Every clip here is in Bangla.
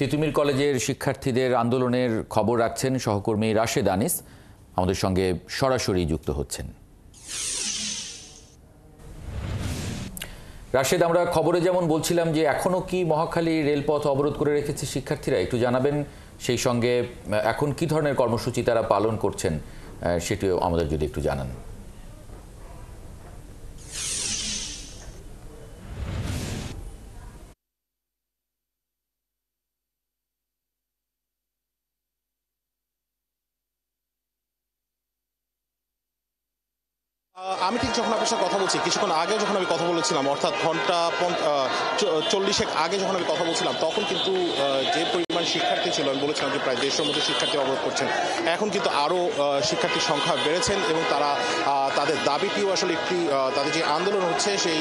তিতুমির কলেজের শিক্ষার্থীদের আন্দোলনের খবর রাখছেন সহকর্মী রাশেদ আনিস, আমাদের সঙ্গে সরাসরি যুক্ত হচ্ছেন। রাশেদ, আমরা খবরে যেমন বলছিলাম যে এখনো কি মহাখালী রেলপথ অবরোধ করে রেখেছে শিক্ষার্থীরা, একটু জানাবেন। সেই সঙ্গে এখন কি ধরনের কর্মসূচি তারা পালন করছেন সেটিও আমাদের যদি একটু জানান। আমি ঠিক যখন আপনার সাথে কথা বলছি, কিছুক্ষণ আগে যখন আমি কথা বলেছিলাম, অর্থাৎ ঘন্টা 40 আগে যখন আমি কথা বলছিলাম, তখন কিন্তু যে পরিমাণ শিক্ষার্থী ছিল, আমি বলেছিলাম যে প্রায় 150 মতো শিক্ষার্থী অবরোধ করছেন। এখন কিন্তু আরও শিক্ষার্থীর সংখ্যা বেড়েছেন এবং তারা তাদের দাবিটিও আসলে একটি, তাদের যে আন্দোলন হচ্ছে সেই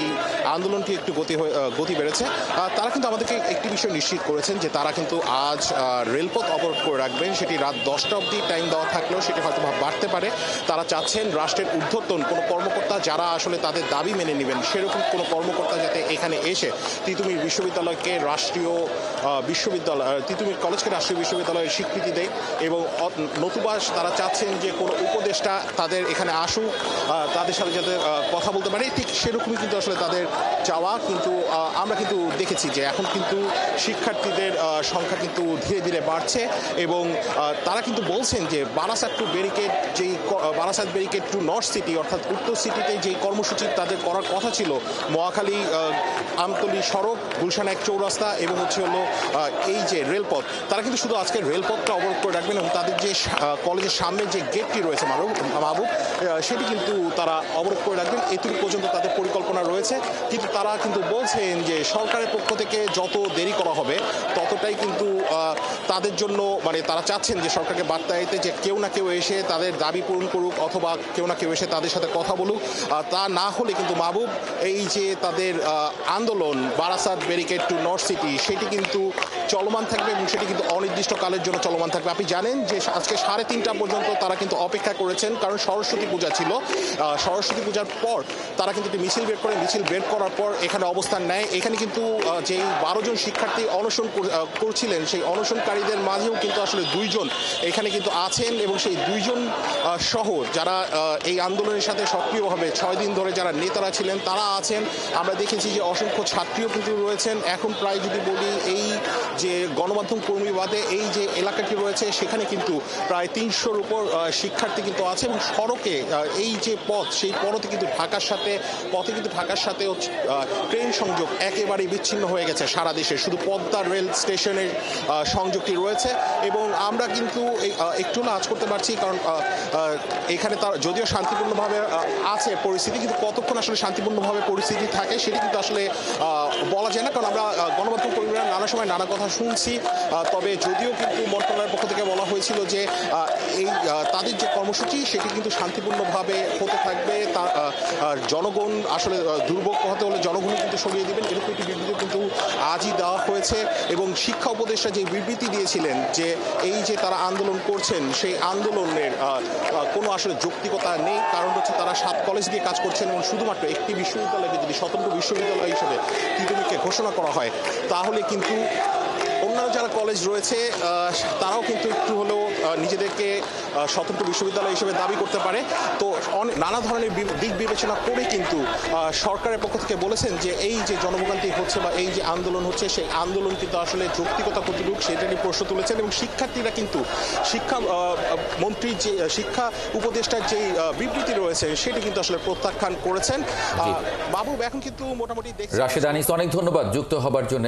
আন্দোলনটি একটু গতি বেড়েছে। তারা কিন্তু আমাদেরকে একটি বিষয় নিশ্চিত করেছেন যে তারা কিন্তু আজ রেলপথ অবরোধ করে রাখবেন। সেটি রাত 10টা অবধি টাইম দেওয়া থাকলেও সেটি হয়তো বাড়তে পারে। তারা চাচ্ছেন রাষ্ট্রের ঊর্ধ্বতন কোনো কর্মকর্তা যারা আসলে তাদের দাবি মেনে নেবেন, সেরকম কোনো কর্মকর্তা যাতে এখানে এসে তিতুমির বিশ্ববিদ্যালয়কে রাষ্ট্রীয় বিশ্ববিদ্যালয়, তিতুমির কলেজকে রাষ্ট্রীয় বিশ্ববিদ্যালয়ের স্বীকৃতি দেয়। এবং নতুবা তারা চাচ্ছেন যে কোনো উপদেষ্টা তাদের এখানে আসুক, তাদের সাথে যাতে কথা বলতে পারে, ঠিক সেরকমই কিন্তু আসলে তাদের চাওয়া। কিন্তু আমরা কিন্তু দেখেছি যে এখন কিন্তু শিক্ষার্থীদের সংখ্যা কিন্তু ধীরে ধীরে বাড়ছে এবং তারা কিন্তু বলছেন যে বারাসাত টু ব্যারিকেড, যেই Barasat barricade two north city অর্থাৎ উত্তর সিটিতে যেই কর্মসূচি তাদের করার কথা ছিল, মহাখালী আমতলী সড়ক, গুলশান 1 চৌরাস্তা এবং হলো এই যে রেলপথ, তারা কিন্তু শুধু আজকে রেলপথটা অবরোধ করে রাখবেন এবং তাদের যে কলেজের সামনে যে গেটটি রয়েছে মাহবুব, সেটি কিন্তু তারা অবরোধ করে রাখবেন। এটুকু পর্যন্ত তাদের পরিকল্পনা রয়েছে। কিন্তু তারা কিন্তু বলছেন যে সরকারের পক্ষ থেকে যত দেরি করা হবে ততটাই কিন্তু তাদের জন্য, মানে তারা চাচ্ছেন যে সরকারকে বার্তা দিতে যে কেউ না কেউ এসে তাদের দাবি পূরণ করুক অথবা কেউ না কেউ এসে তাদের সাথে কথা বলুক। তা না হলে কিন্তু মাহবুব, এই যে তাদের আন্দোলন Barasat barricade two north city, সেটি কিন্তু চলমান থাকবে এবং সেটি কিন্তু অনির্দিষ্টকালের জন্য চলমান থাকবে। আপনি জানেন যে আজকে 3:30 পর্যন্ত তারা কিন্তু অপেক্ষা করেছেন, কারণ সরস্বতী পূজা ছিল। সরস্বতী পূজার পর তারা কিন্তু মিছিল বের করে, মিছিল বের করার পর এখানে অবস্থান নেয়। এখানে কিন্তু যেই 12 জন শিক্ষার্থী অনশন করছিলেন, সেই অনশনকারীদের মাঝেও কিন্তু আসলে 2 জন এখানে কিন্তু আছেন এবং সেই 2 জন সহ যারা এই আন্দোলনের সাথে সক্রিয়ভাবে 6 দিন ধরে যারা নেতারা ছিলেন তারা আছেন। আমরা দেখেছি যে অসংখ্য ছাত্রীও কিন্তু রয়েছেন। এখন প্রায় যদি বলি, এই যে গণমাধ্যম কর্মী বাদে এই যে এলাকাটি রয়েছে সেখানে কিন্তু প্রায় 300-র উপর শিক্ষার্থী কিন্তু আছে এবং সড়কে এই যে পথ, সেই পথে কিন্তু ঢাকার সাথে ট্রেন সংযোগ একেবারেই বিচ্ছিন্ন হয়ে গেছে সারা দেশে। শুধু পদ্মা রেল স্টেশনের সংযোগটি রয়েছে এবং আমরা কিন্তু একটু আজ করতে পারছি, কারণ এখানে তার যদিও শান্তিপূর্ণভাবে আছে পরিস্থিতি, কিন্তু কতক্ষণ আসলে শান্তিপূর্ণভাবে পরিস্থিতি থাকে সেটি কিন্তু আসলে বলা যায় না, কারণ আমরা গণমাধ্যম কর্মীরা নানা সময় নানা কথা শুনছি। তবে যদিও কিন্তু মন্ত্রণালয়ের পক্ষ থেকে বলা হয়েছিল যে এই তাদের যে কর্মসূচি সেটি কিন্তু শান্তিপূর্ণভাবে হতে থাকবে। জনগণ আসলে দুর্ভোগ হতে হলে জনগণ কিন্তু সরিয়ে দেবেন, এরকম একটি বিবৃতি কিন্তু আজই দেওয়া হয়েছে। এবং শিক্ষা উপদেষ্টা যে বিবৃতি দিয়েছিলেন যে এই যে তারা আন্দোলন করছেন, সেই আন্দোলনের কোনো আসলে যৌক্তিকতা নেই, কারণ হচ্ছে তারা 7 কলেজ দিয়ে কাজ করছেন এবং শুধুমাত্র একটি বিশ্ববিদ্যালয়কে যদি স্বতন্ত্র বিশ্ববিদ্যালয় হিসেবে তিতুমিরকে ঘোষণা করা হয়, তাহলে কিন্তু অন্যান্য যারা কলেজ রয়েছে তারাও কিন্তু একটু হলেও নিজেদেরকে স্বতন্ত্র বিশ্ববিদ্যালয় হিসেবে দাবি করতে পারে। তো নানা ধরনের দিক বিবেচনা করে কিন্তু সরকারের পক্ষ থেকে বলেছেন যে এই যে জনভোগান্তি হচ্ছে বা এই যে আন্দোলন হচ্ছে, সেই আন্দোলন কিন্তু আসলে যৌক্তিকতা কতটুকু সেটা নিয়ে প্রশ্ন তুলেছেন এবং শিক্ষার্থীরা কিন্তু শিক্ষা মন্ত্রীর যে শিক্ষা উপদেষ্টার যে বিবৃতি রয়েছে সেটি কিন্তু আসলে প্রত্যাখ্যান করেছেন। বাবু, এখন কিন্তু মোটামুটি রাশেদ আনিস, অনেক ধন্যবাদ যুক্ত হবার জন্য।